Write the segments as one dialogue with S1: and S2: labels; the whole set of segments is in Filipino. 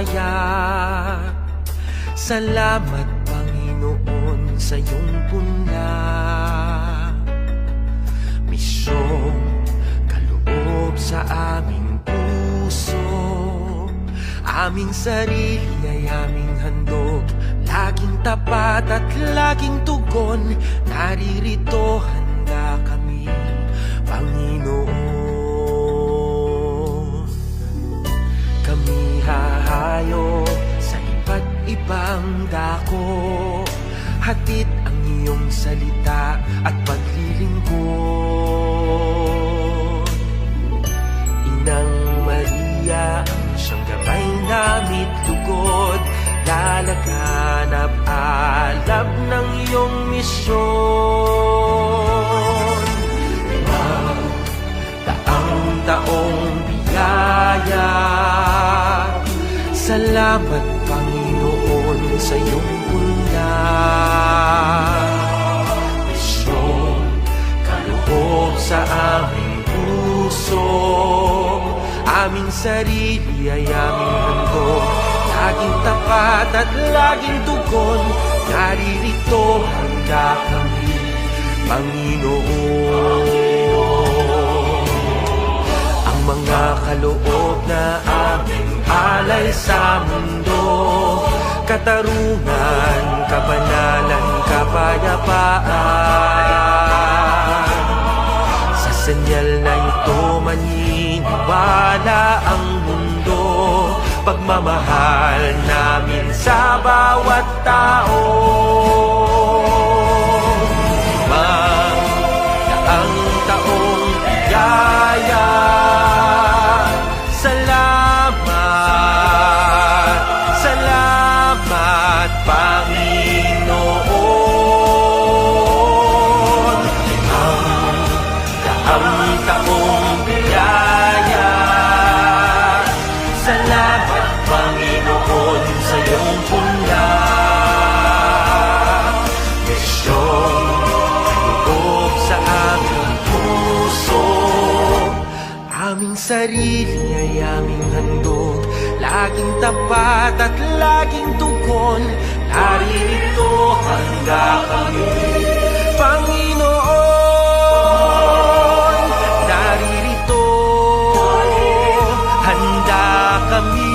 S1: biyaya. Salamat Panginoon sa iyong punla. Misyong kaloob sa aming puso, aming sarili ay aming handog, laging tapat at laging tugon. Naririto handa kami, Panginoon. Kami hahayo sa iba't ibang dako, hatid ang iyong salita at paglilingkod. Inang Maria, ang siyang gabay namit lugod, lalaganap alab ng iyong misyon. Daang-taong biyaya, salamat Panginoon sa iyong punla. Misyong kaloob sa aming puso, aming sarili ay aming handog, laging tapat at laging tugon. Naririto handa kami, Panginoon. Ang mga kaloob na aming alay sa mundo, katarungan, kabanalan, kapayapaan. Sa senyal na ito maniniwala ang mundo, pagmamahal namin sa bawat tao. Ang taong biyaya, salamat, salamat Panginoon. Ang taong biyaya, salamat Panginoon sa iyong punla. Misyong kaloob sa aming puso, aming sarili ay aming handog, laging tapat at laging tugon. Naririto handa kami, Panginoon. Naririto handa kami,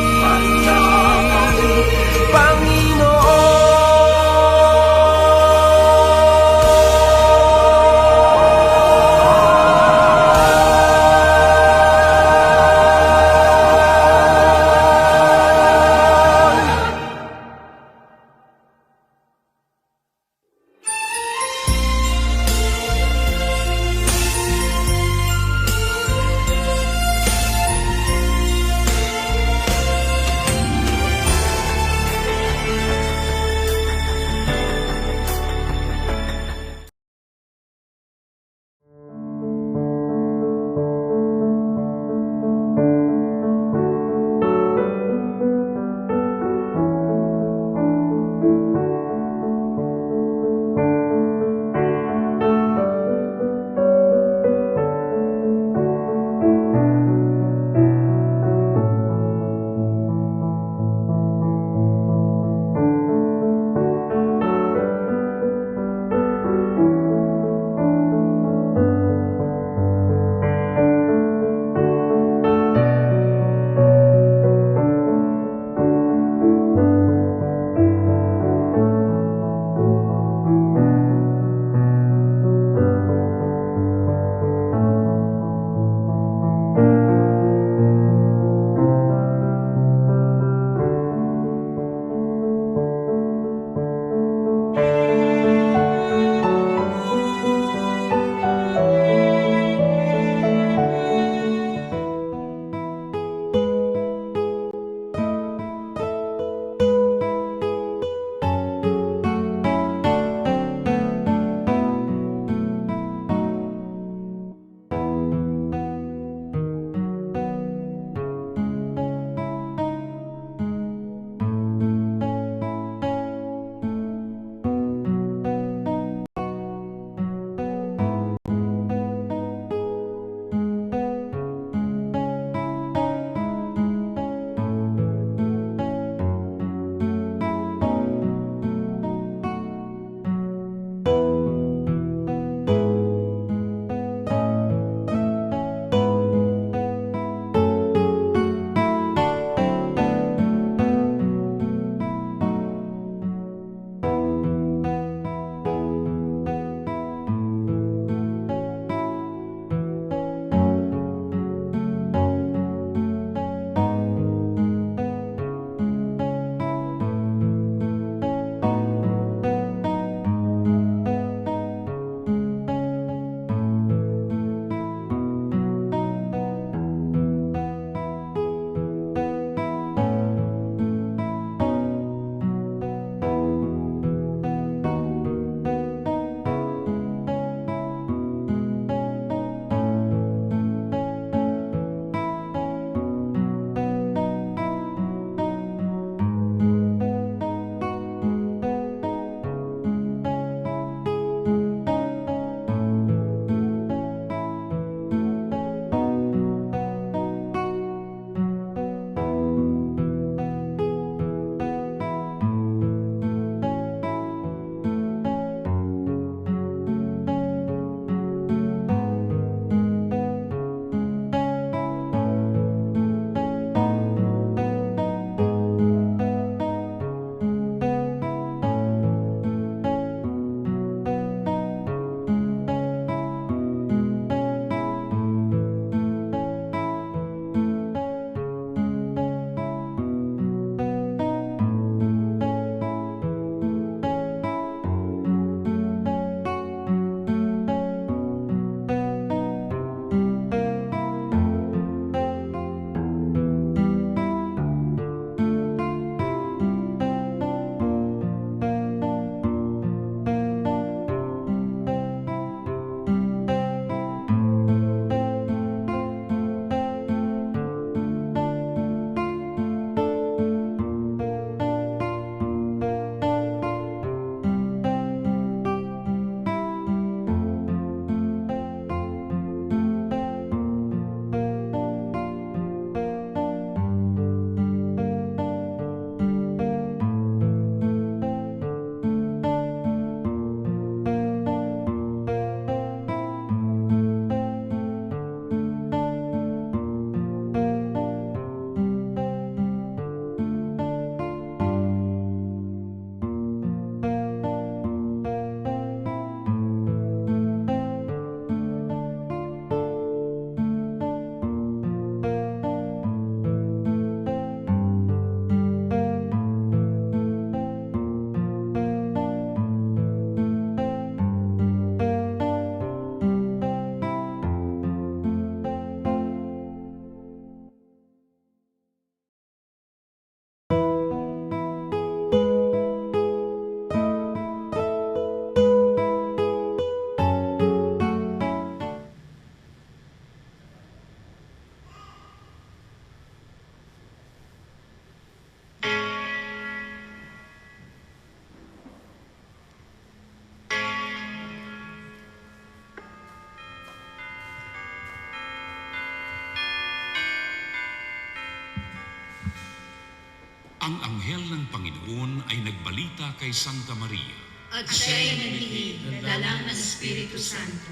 S2: Ang anghel ng Panginoon ay nagbalita kay Santa Maria.
S3: At siya'y naglilig na dalang ng Espiritu Santo.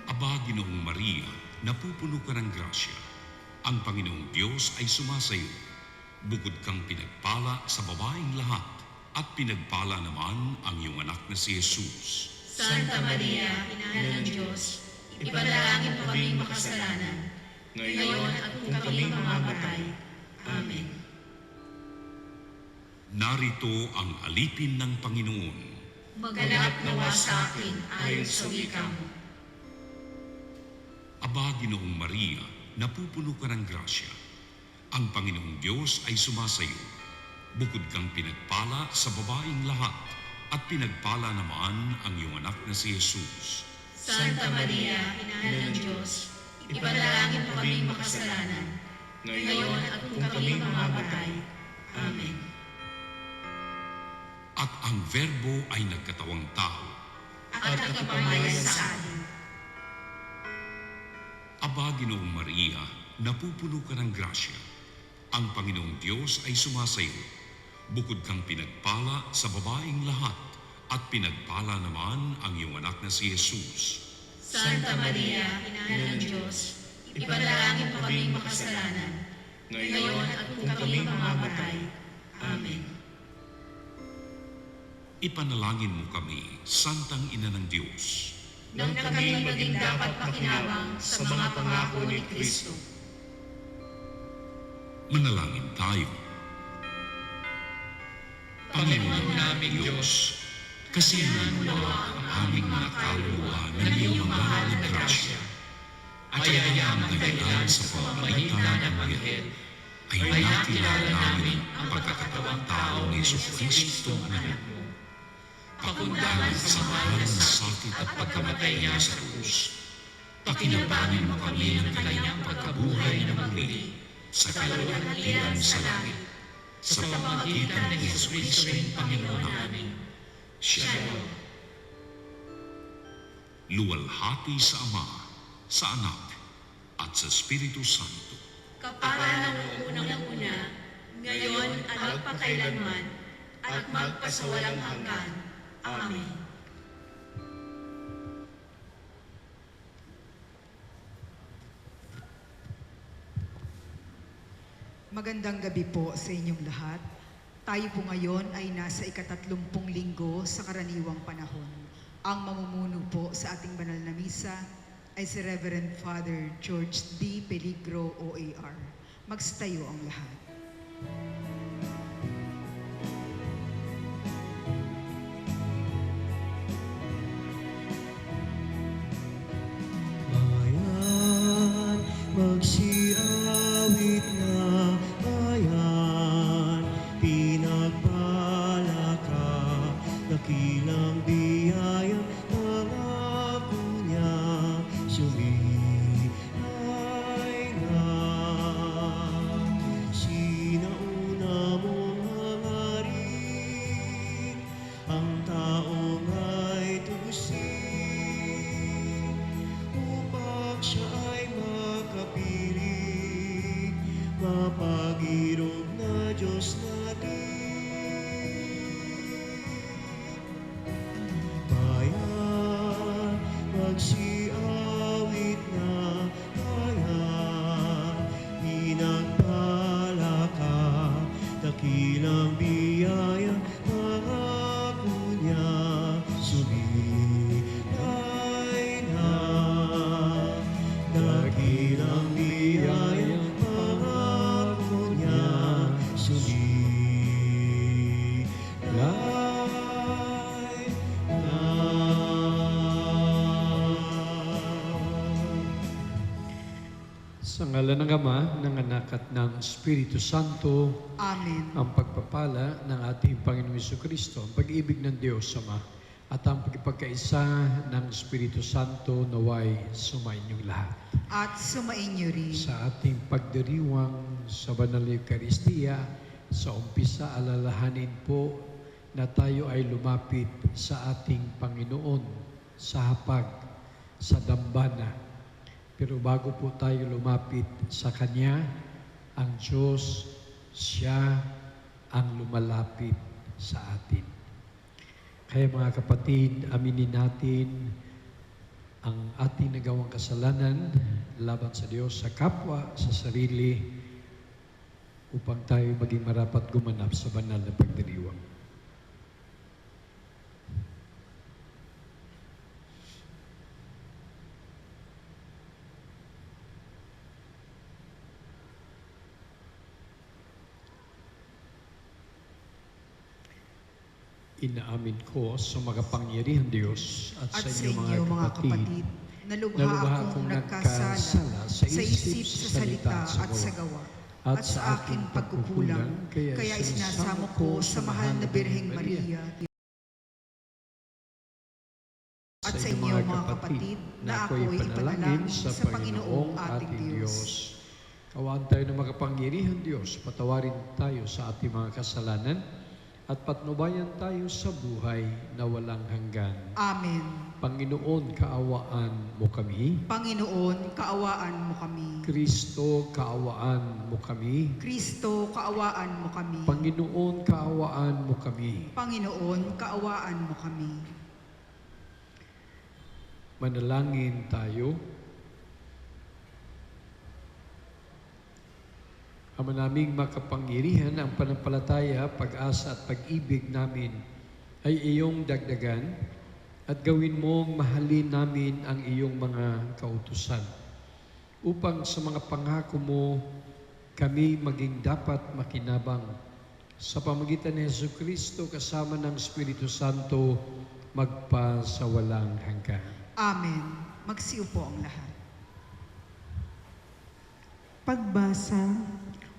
S2: Aba, Ginoong Maria, napupuno ka ng grasya. Ang Panginoong Diyos ay sumasayo. Bukod kang pinagpala sa babaeng lahat, at pinagpala naman ang iyong anak na si Jesus.
S3: Santa Maria, Ina ng Diyos, ipanalangin mo kaming makasalanan, ngayon at kung kami mamamatay. Amen.
S2: Narito ang alipin ng Panginoon.
S3: Maganap nawa sa akin ayon sa wika mo.
S2: Aba, Ginoong Maria, napupuno ka ng grasya. Ang Panginoong Diyos ay sumasayo. Bukod kang pinagpala sa babaeng lahat, at pinagpala naman ang iyong anak na si Jesus.
S3: Santa Maria, Ina ng Diyos, ipanalangin mo kaming makasalanan, ngayon at kung kami mamamatay. Amen.
S2: At ang Verbo ay nagkatawang tao.
S3: At nakapamayan sa atin.
S2: Aba, Ginoong Maria, napupuno ka ng grasya. Ang Panginoong Diyos ay sumasayo. Bukod kang pinagpala sa babaeng lahat, at pinagpala naman ang iyong anak na si Jesus.
S3: Santa Maria, Ina ng Diyos, ipanalangin mo kaming makasalanan, ngayon at kung kami mamamatay. Amen.
S2: Ipanalangin mo kami, Santang Ina ng Diyos.
S3: Nang kami maging dapat pakinabang sa mga pangako ni Kristo.
S2: Manalangin tayo. Panginoon naming Diyos, kasiyahan mo nawa ang aming mga kaluluwa ng iyong mahal na grasya. At hayaan ang kailan sa pamamagitan ng Anghel ay nakilala namin ang pagkakatawang tao ni Jesucristo ang anak mo. Pakundangan sa mahal na sakit at pagkamatay niya sa krus. Pakinabangan mo kami ng kanyang pagkabuhay na muli sa kaluwalhatian sa langit. Sa pamamagitan ng Jesucristo ang Panginoon namin. Shalom. Luwalhati sa Ama, sa Anak, at sa Espiritu Santo.
S3: Kapara ng unang-una, ngayon at magpakailanman, at magpasawalang hanggan. Amen.
S4: Magandang gabi po sa inyong lahat. Tayo po ngayon ay nasa ika-30 linggo sa karaniwang panahon. Ang mamumuno po sa ating banal na misa ay si Reverend Father George D. Peligro, OAR. Magstayo ang lahat.
S1: Bayan, magsiawit na bayan, pinagpala ka, dakilang biyaya, pangako niya, sumilay na. Sinauna mong hangarin, ang taong ay tugusin, upang siya ay makapiling, mapag-irog na Diyos natin. Bayan, magsiawit na bayan, pinagpala ka, dakilang biyaya, pangako niya, sumilay na. Dakilang biyaya, pangako niya, sumilay na.
S5: Sa ngalan ng Ama, ng Anak at ng Espiritu Santo,
S4: Amen.
S5: ang pagpapala ng ating Panginoong Jesucristo, ang pag-ibig ng Diyos Ama, at ang pagkipagkaisa ng Espiritu Santo naway sumainyong lahat.
S4: At sumainyo rin.
S5: Sa ating pagdiriwang sa Banal na Eucharistia, sa umpisa alalahanin po na tayo ay lumapit sa ating Panginoon sa hapag, sa dambana. Pero bago po tayo lumapit sa Kanya, ang Diyos siya ang lumalapit sa atin. Kaya mga kapatid, aminin natin ang ating nagawang kasalanan laban sa Diyos, sa kapwa, sa sarili, upang tayo maging marapat gumanap sa banal na pagdiriwang. Inaamin ko sa makapangyarihang Diyos at
S4: At
S5: sa inyo mga kapatid,
S4: na lubha akong nagkasala sa isip, sa salita at sa gawa, at sa aking pagkukulang, kaya isinasamo ko sa mahal na Birheng Maria at sa inyo mga kapatid na ako'y ipanalangin sa Panginoong ating Diyos.
S5: Kawaan tayo ng makapangyarihang Diyos, patawarin tayo sa ating mga kasalanan at patnubayan tayo sa buhay na walang hanggan.
S4: Amen.
S5: Panginoon, kaawaan mo kami.
S4: Panginoon, kaawaan mo kami.
S5: Kristo, kaawaan mo kami.
S4: Kristo, kaawaan mo kami.
S5: Panginoon, kaawaan mo kami.
S4: Panginoon, kaawaan mo kami.
S5: Manalangin tayo. Ama naming makapangyarihan, ang panampalataya, pag-asa at pag-ibig namin ay iyong dagdagan at gawin mong mahalin namin ang iyong mga kautusan upang sa mga pangako mo kami maging dapat makinabang sa pamagitan ni Jesucristo kasama ng Espiritu Santo magpa sa walang hanggan.
S4: Amen. Magsiupo ang lahat.
S6: Pagbasa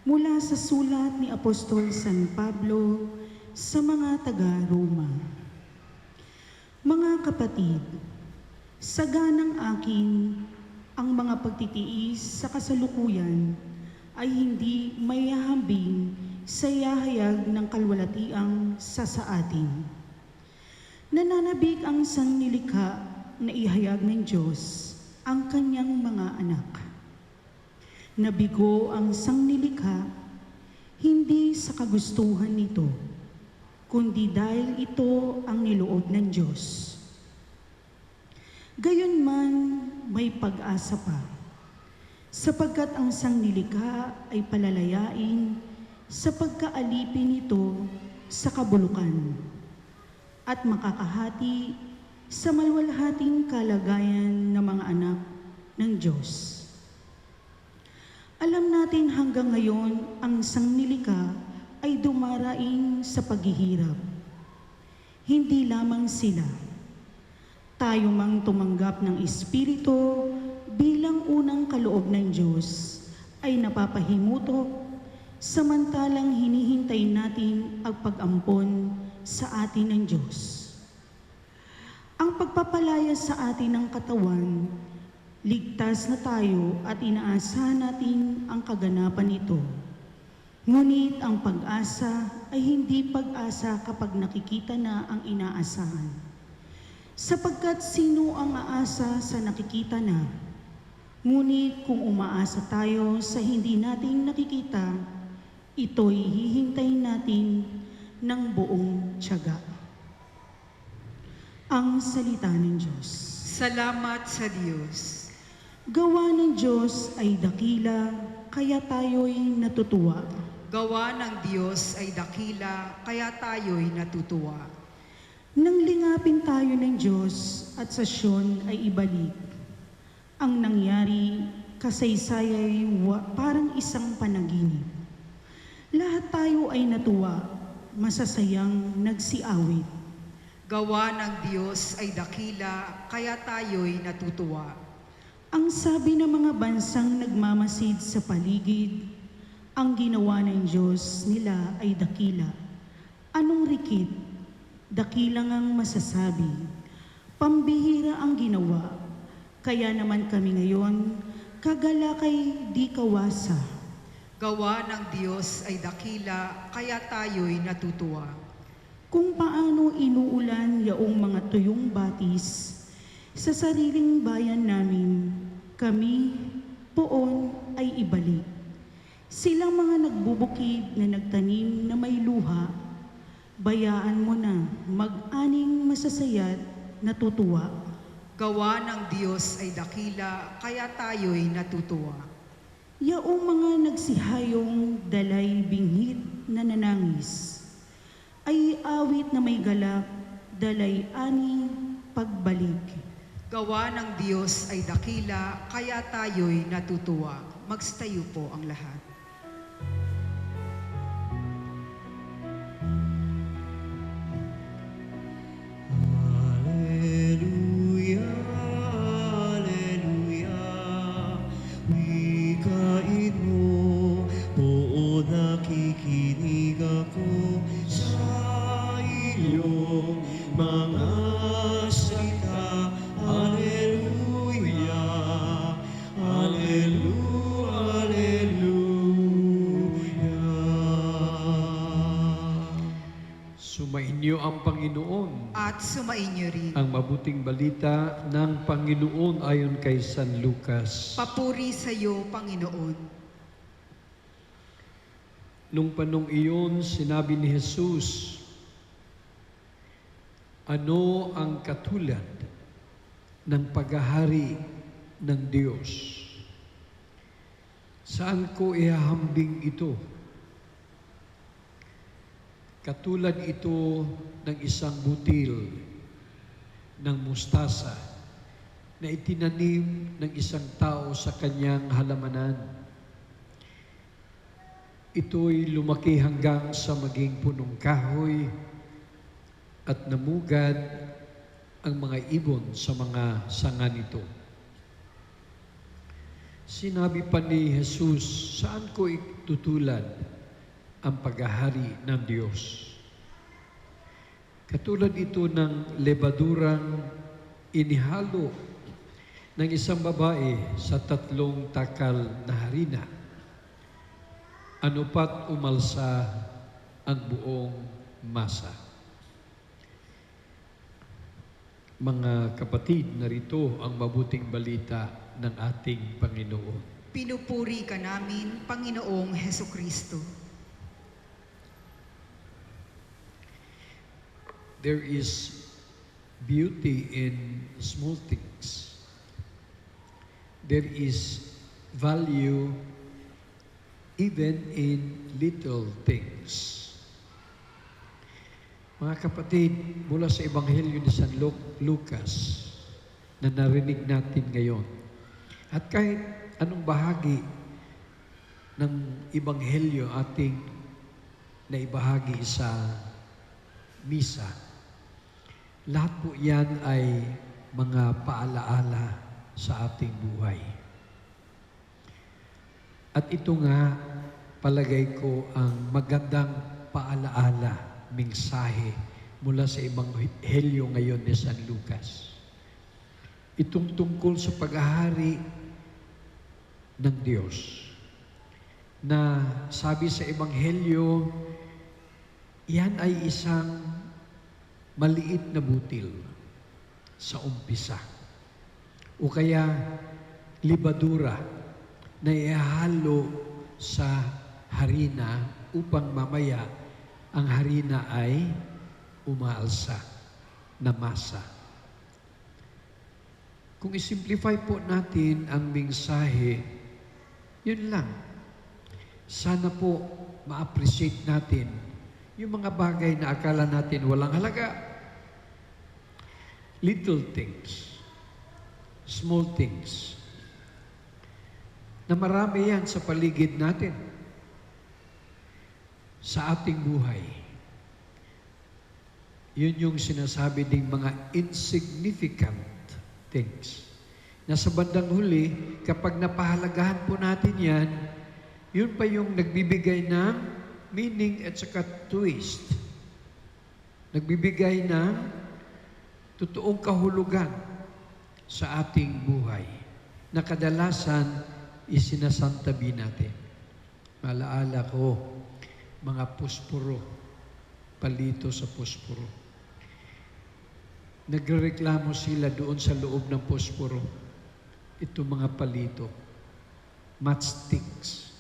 S6: mula sa sulat ni Apostol San Pablo sa mga taga-Roma. Mga kapatid, saganang akin ang mga pagtitiis sa kasalukuyan ay hindi mayahambing sa yahayag ng kalwalatiang sa atin. Nananabik ang sangnilikha na ihayag ng Diyos ang kanyang mga anak. Nabigo ang sangnilikha hindi sa kagustuhan nito, kundi dahil ito ang niloob ng Diyos. Gayunman may pag-asa pa, sapagkat ang sangnilikha ay palalayain sa pagkaalipin nito sa kabulukan at makakahati sa malwalhating kalagayan ng mga anak ng Diyos. Alam natin hanggang ngayon ang sangnilikha ay dumaraing sa paghihirap. Hindi lamang sila. Tayo mang tumanggap ng Espiritu bilang unang kaloob ng Diyos ay napapahimutok samantalang hinihintay natin ang pag-ampon sa atin ng Diyos. Ang pagpapalaya sa atin ng katawan, ligtas na tayo at inaasahan natin ang kaganapan nito. Ngunit ang pag-asa ay hindi pag-asa kapag nakikita na ang inaasahan. Sapagkat sino ang aasa sa nakikita na? Ngunit kung umaasa tayo sa hindi natin nakikita, ito'y hihintayin natin ng buong tiyaga. Ang salita ng Diyos.
S4: Salamat sa Diyos.
S6: Gawa ng Diyos ay dakila, kaya tayo'y natutuwa.
S4: Gawa ng Diyos ay dakila, kaya tayo'y natutuwa.
S6: Nang lingapin tayo ng Diyos at sa Siyon ay ibalik. Ang nangyari, kasaysay parang isang panaginip. Lahat tayo ay natuwa, masasayang nagsiawit.
S4: Gawa ng Diyos ay dakila, kaya tayo'y natutuwa.
S6: Ang sabi ng mga bansang nagmamasid sa paligid, ang ginawa ng Diyos nila ay dakila. Anong rikit? Dakila ngang masasabi. Pambihira ang ginawa, kaya naman kami ngayon, kagalakay di kawasa.
S4: Gawa ng Diyos ay dakila, kaya tayo'y natutuwa.
S6: Kung paano inuulan yaong mga tuyong batis, sa sariling bayan namin, kami poon ay ibalik. Silang mga nagbubukid na nagtanim na may luha, bayaan mo na mag-aning masasayat natutuwa.
S4: Gawa ng Diyos ay dakila, kaya tayo'y natutuwa.
S6: Yaong mga nagsihayong dalay binghit na nanangis, ay awit na may galak, dalay ani pagbalik.
S4: Gawa ng Diyos ay dakila, kaya tayo'y natutuwa. Magstayo po ang lahat.
S1: Alleluia, Alleluia. Wikain mo, buo nakikinig ako sa iyong mga salita. Alleluia, Alleluia, Alleluia.
S5: Sumainyo ang Panginoon.
S4: At sumainyo rin.
S5: Ang mabuting balita ng Panginoon ayon kay San Lucas.
S4: Papuri sa iyo, Panginoon.
S5: Nung panong iyon, sinabi ni Jesus, ano ang katulad ng paghahari ng Diyos? Saan ko ihahambing ito? Katulad ito ng isang butil ng mustasa na itinanim ng isang tao sa kanyang halamanan. Ito'y lumaki hanggang sa maging punong kahoy at namugad ang mga ibon sa mga sanga nito. Sinabi pa ni Jesus, saan ko itutulad ang paghahari ng Diyos? Katulad ito ng lebadurang inihalo ng isang babae sa 3 takal na harina. Ano pat umalsa ang buong masa. Mga kapatid, narito ang mabuting balita ng ating Panginoon.
S4: Pinupuri ka namin, Panginoong Hesukristo.
S5: There is beauty in small things. There is value even in little things. Mga kapatid, mula sa Ebanghelyo ni San Lucas na narinig natin ngayon, at kahit anong bahagi ng Ebanghelyo ating naibahagi sa misa, lahat po yan ay mga paalaala sa ating buhay. At ito nga, palagay ko ang magandang paalaala, mensahe mula sa Ebanghelyo ngayon ni San Lucas. Itong tungkol sa paghahari ng Diyos na sabi sa Ebanghelyo, yan ay isang maliit na butil sa umpisa. O kaya libadura na ihalo sa harina upang mamaya ang harina ay umaalsa na masa. Kung isimplify po natin ang mensahe, yun lang. Sana po ma-appreciate natin yung mga bagay na akala natin walang halaga. Little things, small things, na marami yan sa paligid natin, sa ating buhay. Yun yung sinasabi ding mga insignificant things. Na sa bandang huli, kapag napahalagahan po natin yan, yun pa yung nagbibigay ng meaning at saka twist. Nagbibigay ng totoong kahulugan sa ating buhay na kadalasan isinasantabi natin. Malaala ko, mga puspuro, palito sa puspuro. Nagreklamo sila doon sa loob ng puspuro. Ito mga palito, matchsticks.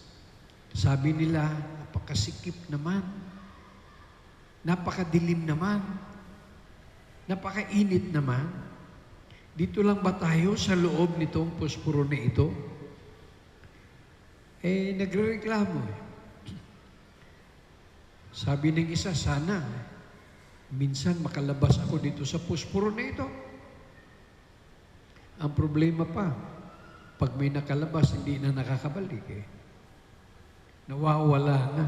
S5: Sabi nila, napakasikip naman, napakadilim naman, napakainit naman. Dito lang ba tayo sa loob nitong posporo na ito? Nagrereklamo eh. Sabi ng isa, sana minsan makalabas ako dito sa posporo na ito. Ang problema pa, pag may nakalabas, hindi na nakakabalik eh. Nawawala na.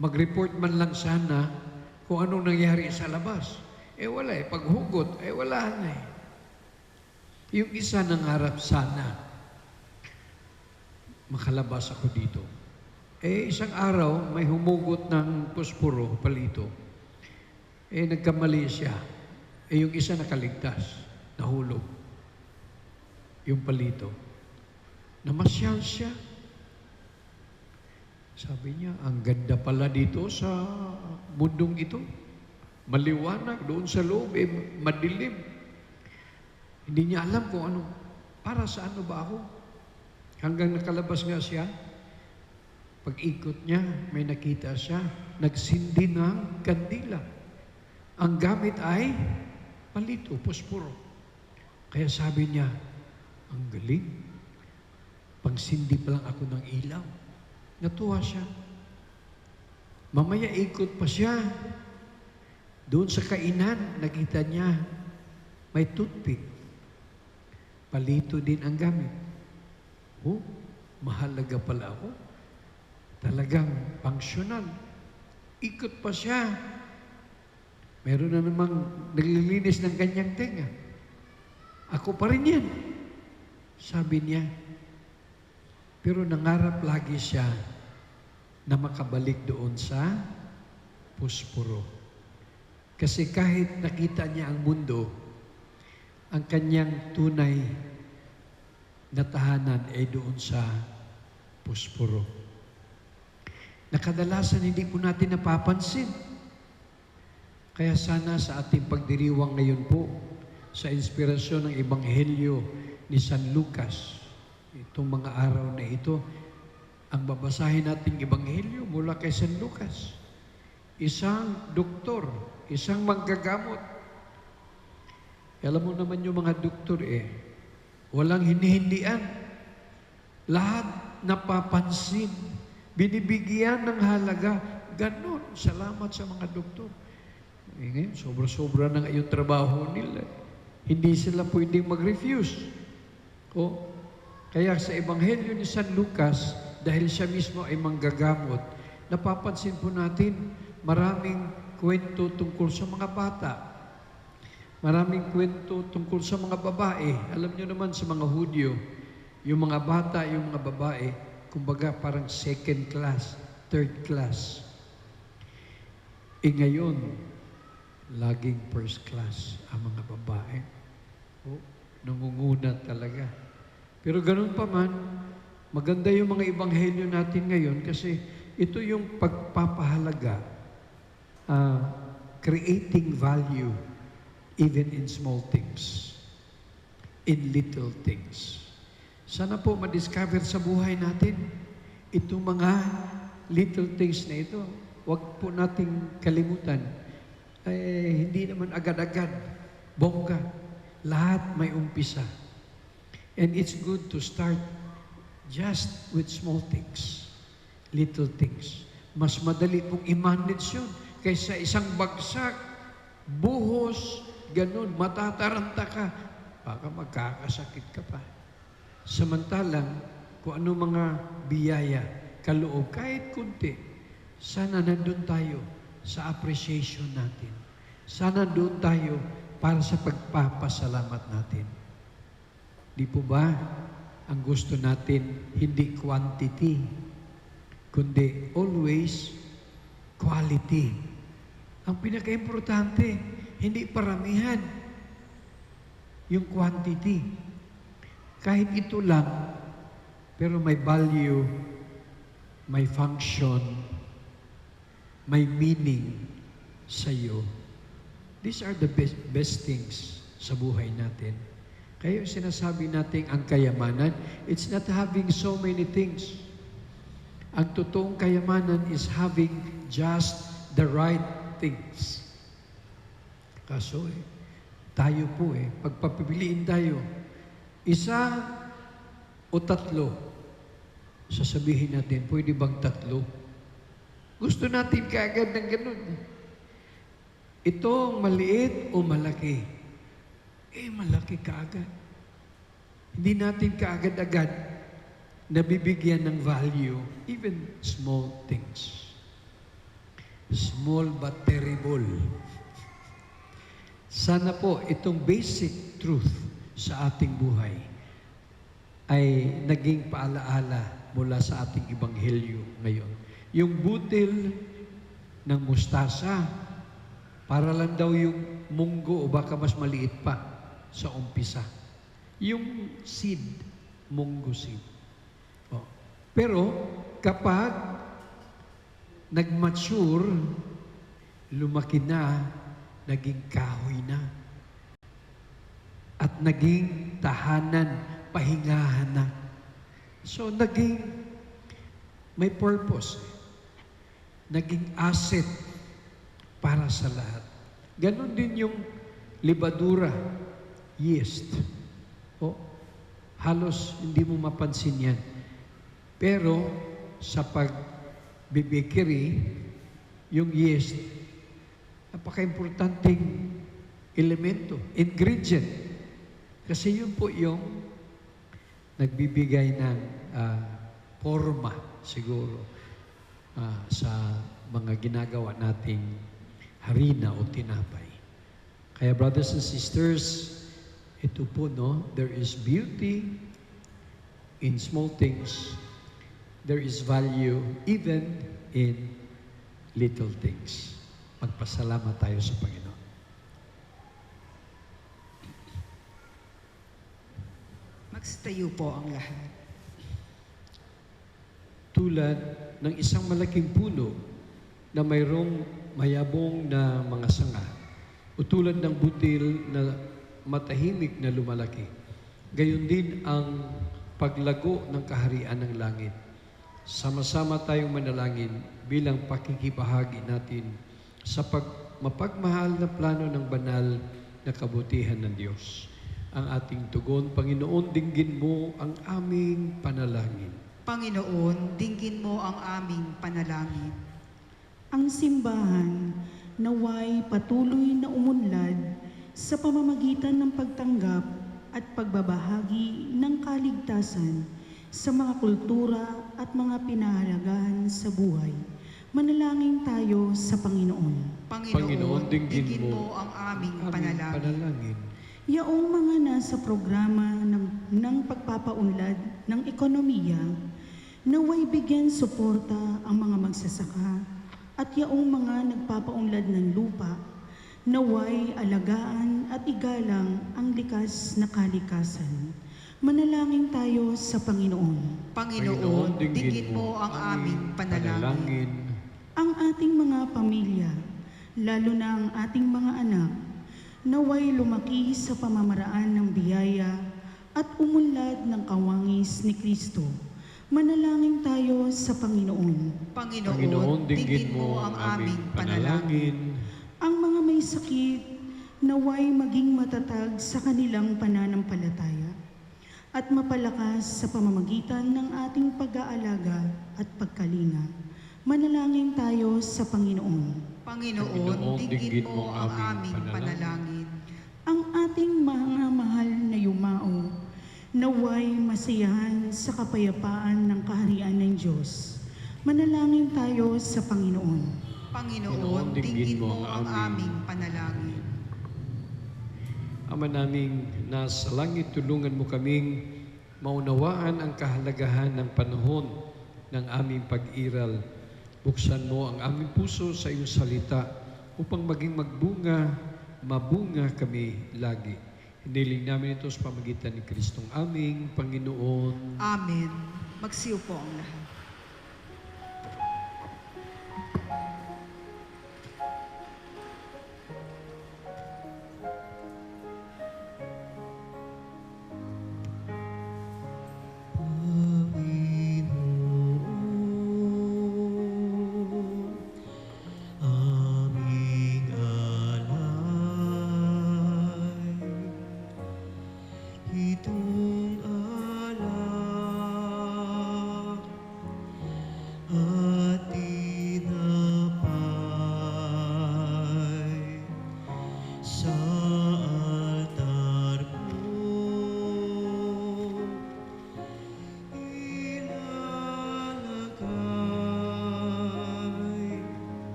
S5: Mag-report man lang sana kung anong nangyari sa labas. Wala eh. Paghugot, wala na eh. Yung isa nangarap sana, makalabas ako dito. Isang araw, may humugot ng posporo, palito. Nagkamali siya. Yung isa nakaligtas, nahulog. Yung palito. Namasyal siya. Sabi niya, ang ganda pala dito sa mundong ito. Maliwanag doon sa loob, madilim. Hindi niya alam kung ano, para sa ano ba ako. Hanggang nakalabas nga siya, pag-ikot niya, may nakita siya, nagsindi ng kandila. Ang gamit ay palito, posporo. Kaya sabi niya, ang galing. Pangsindi pa lang ako ng ilaw. Natuwa siya. Mamaya ikot pa siya. Doon sa kainan, nakita niya, may toothpick. Palito din ang gamit. Mahalaga pala ako. Talagang functional. Ikot pa siya. Meron na namang naglilinis ng kanyang tenga. Ako pa rin yan. Sabi niya. Pero nangarap lagi siya na makabalik doon sa posporo. Kasi kahit nakita niya ang mundo, ang kanyang tunay na tahanan ay doon sa posporo. Nakadalasan hindi po natin napapansin. Kaya sana sa ating pagdiriwang ngayon po, sa inspirasyon ng Ebanghelyo ni San Lucas, itong mga araw na ito, ang babasahin nating Ebanghelyo mula kay San Lucas. Isang doktor, isang manggagamot. Alam mo naman yung mga doktor walang hinihindian. Lahat napapansin. Binibigyan ng halaga. Ganon. Salamat sa mga doktor. Ngayon, sobra-sobra na yung trabaho nila. Hindi sila pwedeng mag-refuse. Kaya sa Ebanghelyo ni San Lucas, dahil siya mismo ay manggagamot, napapansin po natin maraming kwento tungkol sa mga bata. Maraming kwento tungkol sa mga babae. Alam niyo naman sa mga Hudyo, yung mga bata, yung mga babae, kumbaga parang second class, third class. Ngayon, laging first class ang mga babae. Nangunguna talaga. Pero ganun pa man, maganda yung mga ebanghelyo natin ngayon kasi ito yung pagpapahalaga, creating value even in small things, in little things. Sana po ma-discover sa buhay natin itong mga little things na ito. Huwag po nating kalimutan. Hindi naman agad-agad, bongga. Lahat may umpisa. And it's good to start just with small things, little things. Mas madali pong i-manage yun kaysa isang bagsak, buhos, ganun, matataranta ka, baka magkakasakit ka pa. Samantalang, kung ano mga biyaya, kaloob, kahit kunti, sana nandun tayo sa appreciation natin. Sana nandun tayo para sa pagpapasalamat natin. Di po ba, ang gusto natin, hindi quantity, kundi always quality. Ang pinaka-importante, hindi paramihan, yung quantity. Kahit ito lang, pero may value, may function, may meaning sa iyo. These are the best things sa buhay natin. Kaya sinasabi natin ang kayamanan, it's not having so many things. Ang totoong kayamanan is having just the right things. Kaso tayo po pagpapiliin tayo, isa o tatlo, sasabihin natin, pwede bang tatlo? Gusto natin kaagad ng ganun. Ito maliit o malaki? Malaki kaagad. Hindi natin kaagad-agad nabibigyan ng value, even small things. Small but terrible. Sana po itong basic truth sa ating buhay ay naging paalaala mula sa ating ebanghelyo ngayon. Yung butil ng mustasa, para lang daw yung munggo o baka mas maliit pa sa umpisa. Yung seed, munggo seed. Pero kapag nag-mature, lumaki na, naging kahoy na. At naging tahanan, pahingahan na. So naging may purpose. Naging asset para sa lahat. Ganon din yung libadura, yeast. Halos hindi mo mapansin yan. Pero sa pag-bakery, yung yeast, napaka-importanting elemento, ingredient. Kasi yun po yung nagbibigay ng forma siguro sa mga ginagawa nating harina o tinapay. Kaya brothers and sisters, ito po, there is beauty in small things. There is value even in little things. Magpasalamat tayo sa Panginoon.
S4: Magstayo po ang lahat.
S5: Tulad ng isang malaking puno na mayroong mayabong na mga sanga, o tulad ng butil na matahimik na lumalaki, gayon din ang paglago ng kaharian ng langit. Sama-sama tayong manalangin bilang pakikibahagi natin sa mapagmahal na plano ng banal na kabutihan ng Diyos. Ang ating tugon, Panginoon, dinggin mo ang aming panalangin.
S4: Panginoon, dinggin mo ang aming panalangin.
S6: Ang simbahan naway patuloy na umunlad sa pamamagitan ng pagtanggap at pagbabahagi ng kaligtasan sa mga kultura at mga pinahalagahan sa buhay. Manalangin tayo sa Panginoon.
S4: Panginoon, dinggin mo ang aming panalangin.
S6: Yaong mga nasa programa ng pagpapaunlad ng ekonomiya, naway bigyan suporta ang mga magsasaka at yaong mga nagpapaunlad ng lupa, naway alagaan at igalang ang likas na kalikasan. Manalangin tayo sa Panginoon.
S4: Panginoon, dinggin mo ang aming panalangin.
S6: Ang ating mga pamilya, lalo na ang ating mga anak, naway lumaki sa pamamaraan ng biyaya at umunlad ng kawangis ni Kristo. Manalangin tayo sa Panginoon.
S4: Panginoon, dinggin mo ang aming panalangin.
S6: Ang mga may sakit, naway maging matatag sa kanilang pananampalataya at mapalakas sa pamamagitan ng ating pag-aalaga at pagkalinga. Manalangin tayo sa Panginoon.
S4: Panginoon, dinggin mo ang aming panalangin.
S6: Ang ating mga mahal na yumao, naway masiyahan sa kapayapaan ng kaharian ng Diyos. Manalangin tayo sa Panginoon.
S4: Panginoon, dinggin mo ang aming panalangin.
S5: Ama naming nasa langit, tulungan mo kaming maunawaan ang kahalagahan ng panahon ng aming pag-iral. Buksan mo ang aming puso sa iyong salita upang maging mabunga kami lagi. Hiniling namin ito sa pamagitan ni Kristong aming Panginoon.
S4: Amen. Magsiyo po ang lahat.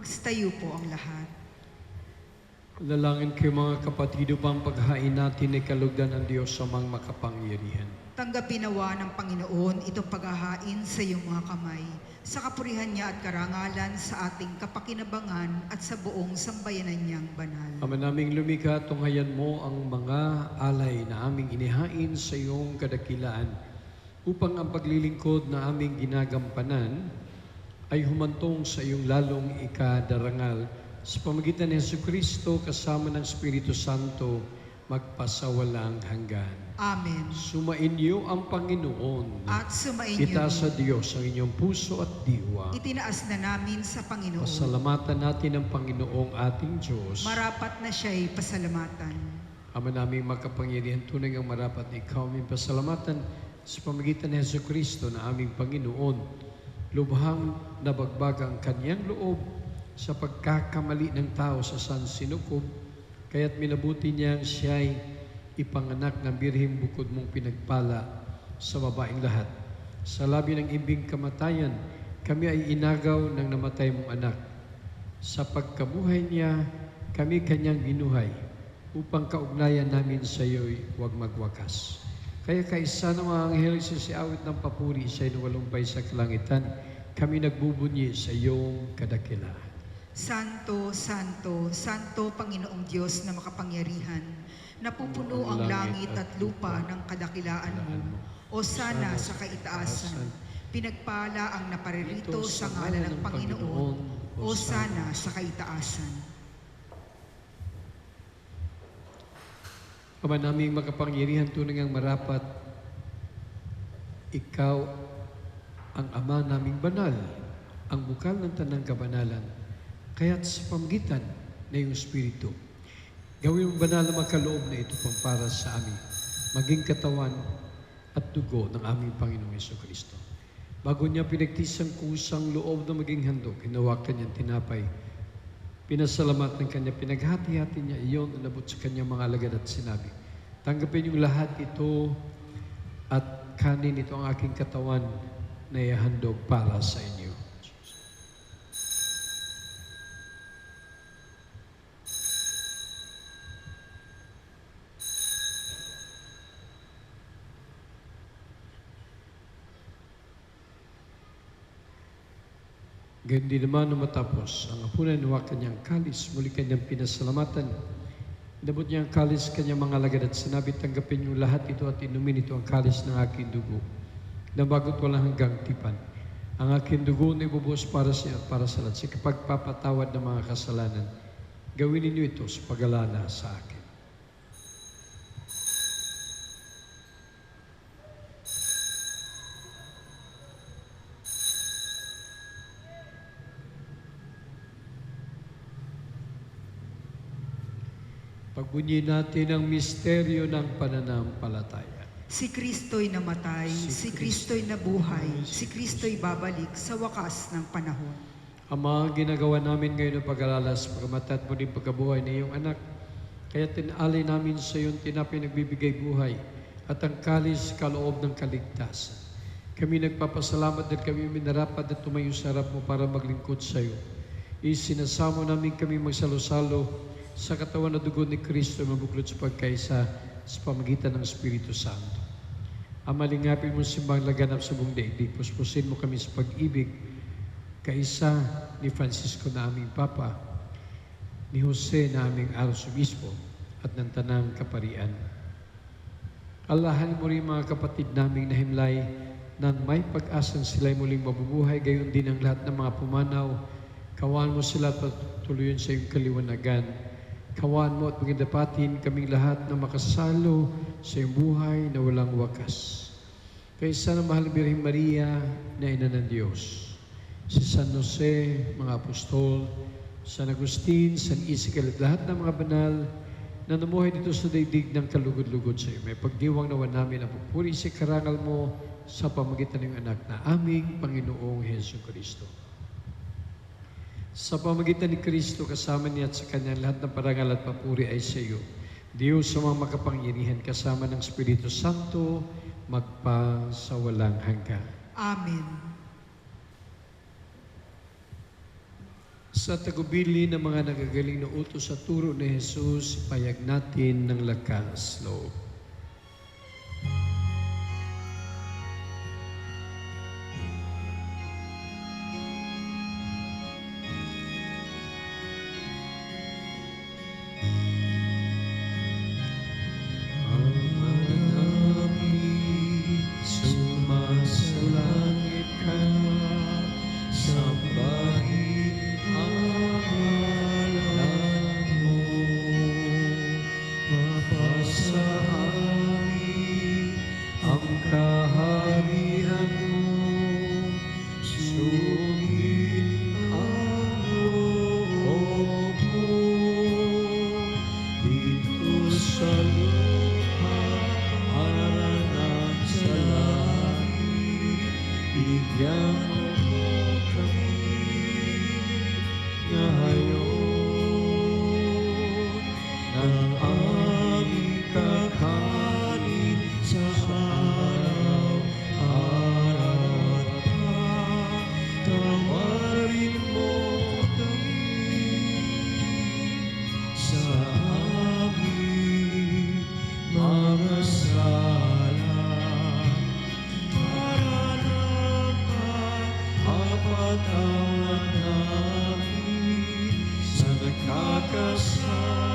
S4: Magstayo po ang lahat.
S5: Dalangin kayo mga kapatid upang paghain natin ay kalugdan ng Diyos sa mga makapangyarihan.
S4: Tanggapin nawa ng Panginoon itong paghahain sa iyong mga kamay, sa kapurihan niya at karangalan sa ating kapakinabangan at sa buong sambayanan niyang banal.
S5: Ama naming lumikha, tunghayan mo ang mga alay na aming inihain sa iyong kadakilaan upang ang paglilingkod na aming ginagampanan ay humantong sa iyong lalong ikadarangal sa pamagitan ni Jesucristo kasama ng Espiritu Santo magpasawalang hanggan.
S4: Amen.
S5: Sumainyo ang Panginoon.
S4: At sumainyo,
S5: Itaas sa Diyos ang inyong puso at diwa.
S4: itinaas na namin sa Panginoon.
S5: Pasalamatan natin ang Panginoong ating Diyos.
S4: Marapat na siya'y pasalamatan.
S5: Ama naming makapangyarihan, tunay ang marapat na ikaw aming pasalamatan sa pamagitan ni Jesucristo na aming Panginoon. Lubhang nabagbag ang kanyang loob sa pagkakamali ng tao sa sansinukob, kaya't minabuti niyang siya'y ipanganak ng birheng bukod mong pinagpala sa babaeng lahat. Sa labi ng imbing kamatayan, kami ay inagaw ng namatay mong anak. Sa pagkabuhay niya, kami kanyang binuhay, upang kaugnayan namin sa iyo'y huwag magwakas. Kaya kaisa ng mga anghel sa siawit ng papuri siya'y nawalumpay sa kalangitan, kami nagbubunyi sa iyong kadakilaan.
S4: Santo, Santo, Santo Panginoong Diyos na makapangyarihan, napupuno ang langit at lupa ng kadakilaan mo. O sana sa kaitaasan, pinagpala ang naparirito sa ngalan ng Panginoon. O sana sa kaitaasan.
S5: Ama naming makapangyarihan, tunay ang marapat, ikaw ang Ama naming banal, ang bukal ng tanang kabanalan. Kaya't sa pamagitan na iyong Espiritu, gawin mo banal na makaloob na ito pang para sa amin, maging katawan at dugo ng aming Panginoong Jesucristo. Bago niya pinagtisang kusang loob na maging handog, hinawakan niyang tinapay, pinasalamat ng kanya, pinaghati-hati niya iyon, inabot sa kanyang mga alagad at sinabi, tanggapin yung lahat ito at kanin ito ang aking katawan na ihandog para sa inyo. Ganyan din naman nung matapos, ang apunan nawa kanyang kalis, muli kanyang pinasalamatan. Inabot niya ang kalis kanyang mga alagad at sinabi, tanggapin niyo lahat ito at inumin ito ang kalis ng aking dugo, na bago't walang hanggang tipan. Ang aking dugo na ibubuhos para siya at para sa lahat, sa kapagpapatawad ng mga kasalanan. Gawin ninyo ito sa pag-alala sa akin. Pagbunyi natin ang misteryo ng pananampalataya.
S4: Si Kristo'y namatay, si Kristo'y nabuhay, si Kristo'y babalik sa wakas ng panahon.
S5: Ama, ginagawa namin ngayon ang pag-alala sa pagkamatay at muling pagkabuhay ng iyong anak. Kaya tinalay namin sa iyong tinapay nagbibigay buhay at ang kalis kaloob ng kaligtasan. Kami nagpapasalamat dahil kami minarapat at tumayo sa harap mo para maglingkod sa iyo. Isinasamo namin kami magsalo-salo sa katawan na dugo ni Kristo mabuklod sa pagkaisa sa pamagitan ng Espiritu Santo. Amalingapin mo simbang laganap sa buong daigdig. Puspusin mo kami sa pag-ibig kaisa ni Francisco na aming Papa, ni Jose na aming Arsobispo at ng Tanang Kaparian. Alahanin mo rin mga kapatid naming nahimlay na may pag-asang sila'y muling mabubuhay, gayon din ang lahat ng mga pumanaw. Kawan mo sila at tuluyan sa iyong kaliwanagan. Kawan mo at pagdapatin kaming lahat na makasalo sa iyong buhay na walang wakas. Kaysa ng mahal Birheng Maria na Ina ng Diyos, si San Jose, mga apostol, San Agustin, San Isidro at lahat ng mga banal na namuhay dito sa daigdig ng kalugod-lugod sa iyo. May pagdiwang nawa namin ang pagpuri sa karangal mo sa pamagitan ng anak na aming Panginoong Jesucristo. Sa pamagitan ni Kristo, kasama niya at sa kanyang lahat ng parangal at papuri ay sa iyo. Diyos sa mga makapangyarihan, kasama ng Espiritu Santo, magpasawalang hanggan.
S4: Amen.
S5: Sa tagubili ng mga nagagaling na utos sa turo ni Jesus, payag natin ng lakas loob. Sumasalangit ka, sambahin ang ngalan mo, mapasaangin ang kaharian mo, sugin ang loob mo, dito sa lupa para ng sa langit, bigyan mo kami ngayon ng aming kakanin sa araw-araw, at tawarin mo kami sa aming mga sala, para naman mapatawad namin sa nagkakasala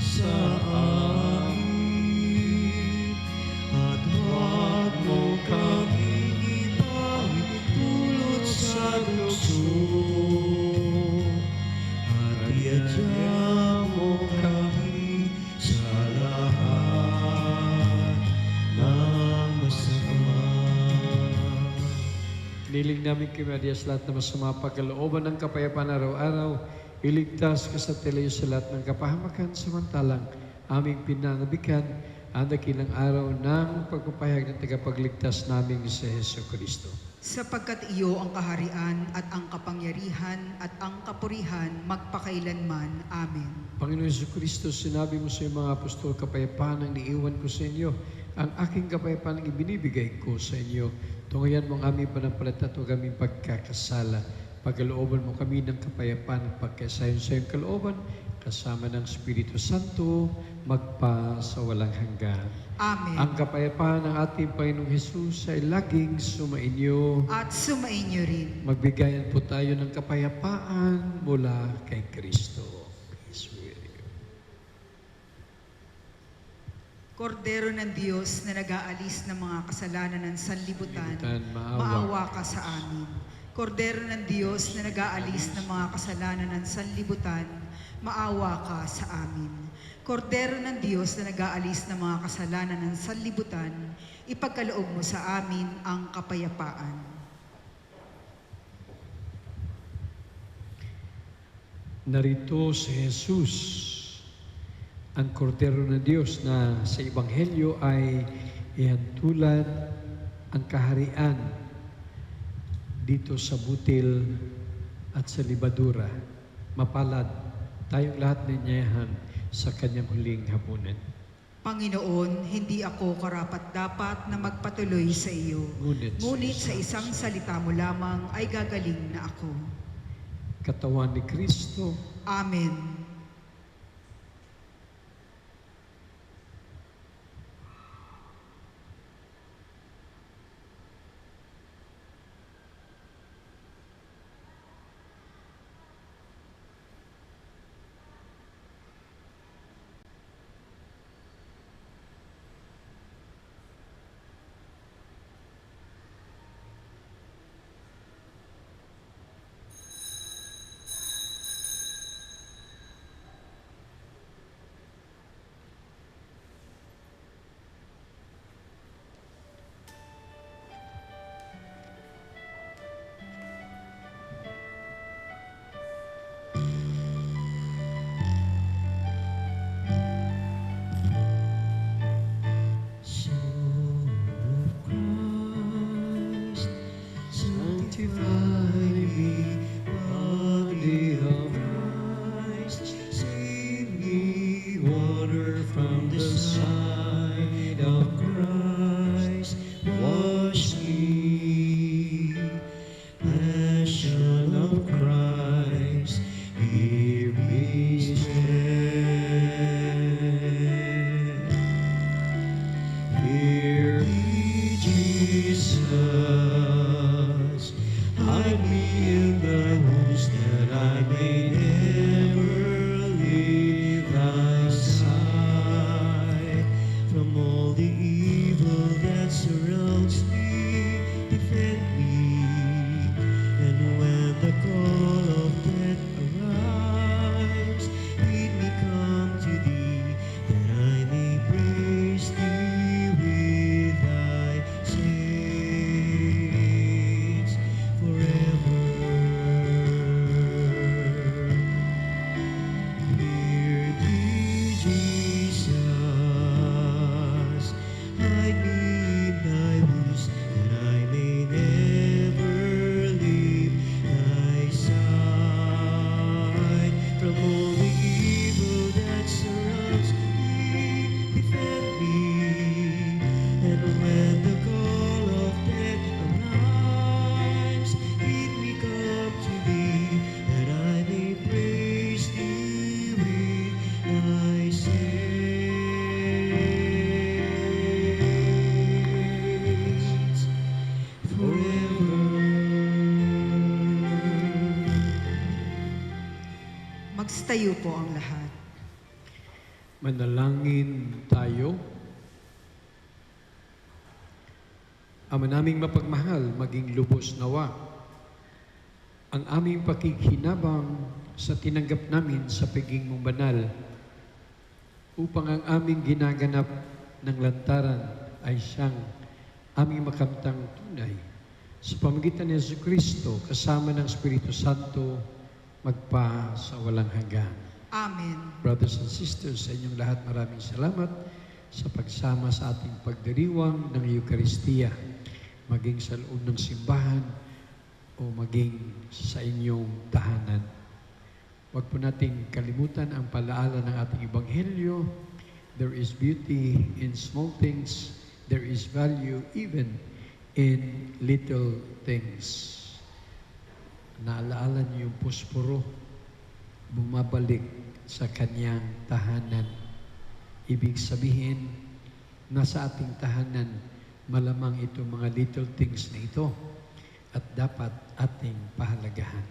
S5: sa amin, at huwag mo kaming ipahintulot sa tukso, at iadya mo kami sa lahat ng masama. Niling namin kay Maria sa lahat na masama, pagkalooban ng kapayapaan araw-araw, iligtas ka sa tilayo sa lahat ng kapahamakan, samantalang aming pinangabikan ang dakilang araw ng pagpapahayag ng tagapagligtas namin sa Hesus Kristo.
S4: Sapagkat iyo ang kaharian at ang kapangyarihan at ang kapurihan magpakailanman. Amen.
S5: Panginoon Hesus Kristo, sinabi mo sa iyong mga apostol, kapayapaan ang niiwan ko sa inyo, ang aking kapayapaan ang ibinibigay ko sa inyo. Tungayan mo ang aming panampalataya at huwag aming pagkakasala. Pagkalooban mo kami ng kapayapaan at pagkasayon sa iyong kalooban, kasama ng Espiritu Santo, magpa sa walang hanggan.
S4: Amen.
S5: Ang kapayapaan ng ating Panginoong Hesus ay laging sumainyo.
S4: At sumainyo rin.
S5: Magbigayan po tayo ng kapayapaan mula kay Kristo. Peace with you.
S4: Kordero ng Diyos na nag-aalis ng mga kasalanan ng sanlibutan,
S5: Maawa.
S4: maawa ka sa amin. Kordero ng Diyos na nag-aalis ng mga kasalanan ng sanlibutan, maawa ka sa amin. Kordero ng Diyos na nag-aalis ng mga kasalanan ng sanlibutan, ipagkaloob mo sa amin ang kapayapaan.
S5: Narito si Jesus, ang Kordero ng Diyos na sa Ebanghelyo ay ihantulan ang kaharian dito sa butil at sa libadura. Mapalad tayong lahat ninyayahan sa kanyang huling hapunan.
S4: Panginoon, hindi ako karapat-dapat na magpatuloy sa iyo. Ngunit sa isang salita mo lamang ay gagaling na ako.
S5: Katawan ni Kristo,
S4: Amen.
S5: Passion of
S4: po ang lahat.
S5: Manalangin tayo. Ama naming mapagmahal, maging lubos nawa ang aming pakikhinabang sa tinanggap namin sa pagiging mong banal upang ang aming ginaganap ng lantaran ay siyang aming makamtang tunay sa pamagitan ni Jesucristo kasama ng Espiritu Santo magpa sa walang hanggan.
S4: Amen.
S5: Brothers and sisters, sa inyong lahat maraming salamat sa pagsama sa ating pagdiriwang ng Eucharistia, maging sa loob ng simbahan o maging sa inyong tahanan. Huwag po nating kalimutan ang palaala ng ating Ebanghelyo. There is beauty in small things. There is value even in little things. Naalaala niyo yung pusporo, bumabalik sa kanyang tahanan. Ibig sabihin, nasa ating tahanan, malamang itong mga little things na ito at dapat ating pahalagahan.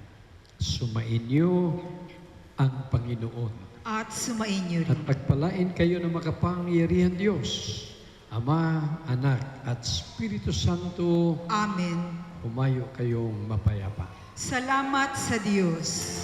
S5: Sumain niyo ang Panginoon.
S4: At sumain niyo
S5: At
S4: rin.
S5: pagpalain kayo ng makapangyarihan Diyos, Ama, Anak, at Espiritu Santo,
S4: Amen.
S5: humayo kayong mapayapa.
S4: Salamat sa Diyos.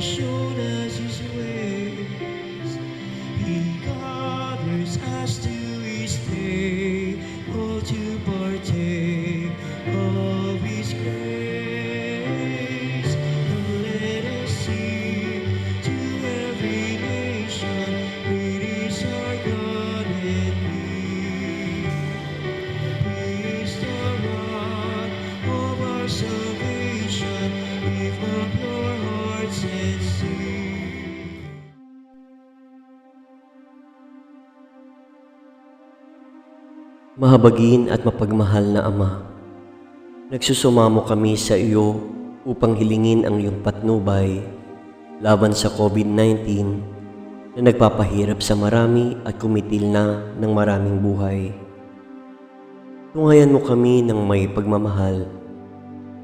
S7: Shown us his ways. He gathers us to his day, all to partake of his grace. And let us sing to every nation, great is our God and King. He is the rock of our salvation. Lift up your hearts and sing.
S8: Mahabagin at mapagmahal na Ama, nagsusumamo kami sa iyo upang hilingin ang iyong patnubay laban sa COVID-19 na nagpapahirap sa marami at kumitil na ng maraming buhay. Tungayan mo kami ng may pagmamahal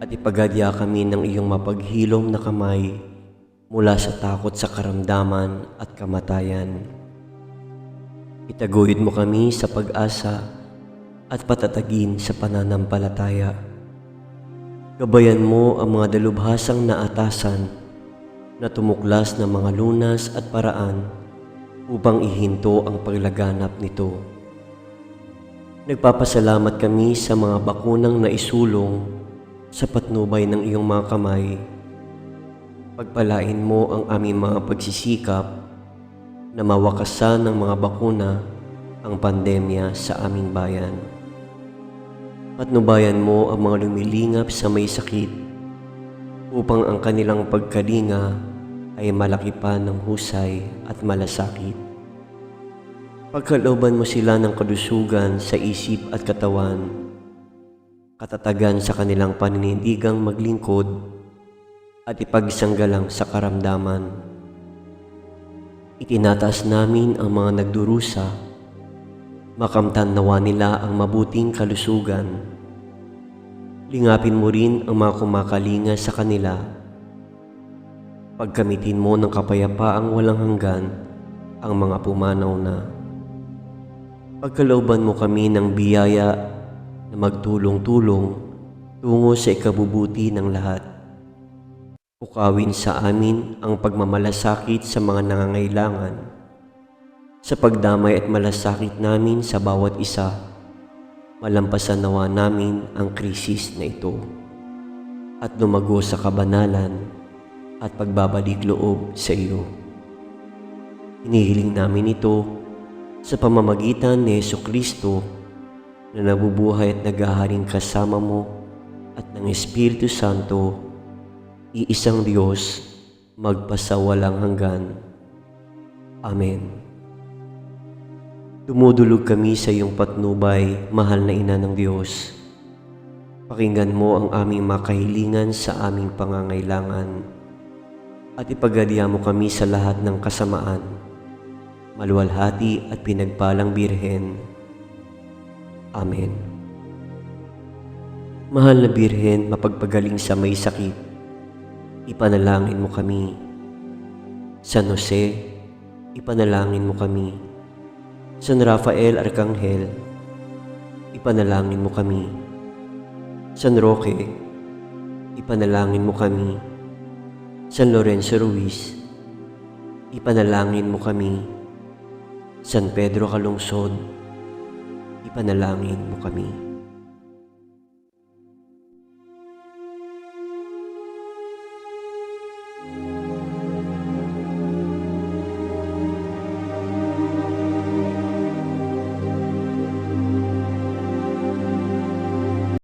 S8: at ipagadya kami ng iyong mapaghilom na kamay mula sa takot sa karamdaman at kamatayan. Itaguyod mo kami sa pag-asa at patatagin sa pananampalataya. Gabayan mo ang mga dalubhasang naatasan na tumuklas ng mga lunas at paraan upang ihinto ang paglaganap nito. Nagpapasalamat kami sa mga bakunang naisulong sa patnubay ng iyong mga kamay. Pagpalain mo ang aming mga pagsisikap na mawakasan ng mga bakuna ang pandemya sa aming bayan. Patnubayan mo ang mga lumilingap sa may sakit upang ang kanilang pagkalinga ay malaki pa ng husay at malasakit. Pagkalooban mo sila ng kalusugan sa isip at katawan, katatagan sa kanilang paninindigang maglingkod at ipagsanggalang sa karamdaman. Itinataas namin ang mga nagdurusa, makamtan nawa nila ang mabuting kalusugan. Lingapin mo rin ang mga kumakalinga sa kanila. Pagkamitin mo ng kapayapaang walang hanggan ang mga pumanaw na. Pagkalooban mo kami ng biyaya na magtulong-tulong tungo sa ikabubuti ng lahat. Ukawin sa amin ang pagmamalasakit sa mga nangangailangan. Sa pagdamay at malasakit namin sa bawat isa, malampasan nawa namin ang krisis na ito at lumago sa kabanalan at pagbabalik loob sa iyo. Hinihiling namin ito sa pamamagitan ni Jesucristo na nabubuhay at naghaharing kasama mo at ng Espiritu Santo iisang Diyos, magpasawalang hanggan. Amen. Dumudulog kami sa iyong patnubay, mahal na Ina ng Diyos. Pakinggan mo ang aming makahilingan sa aming pangangailangan at ipagadya mo kami sa lahat ng kasamaan. Maluwalhati at pinagpalang Birhen. Amen. Mahal na Birhen, mapagpagaling sa may sakit, ipanalangin mo kami. San Jose, ipanalangin mo kami. San Rafael Arcangel, ipanalangin mo kami. San Roque, ipanalangin mo kami. San Lorenzo Ruiz, ipanalangin mo kami. San Pedro Calungsod, ipanalangin mo kami.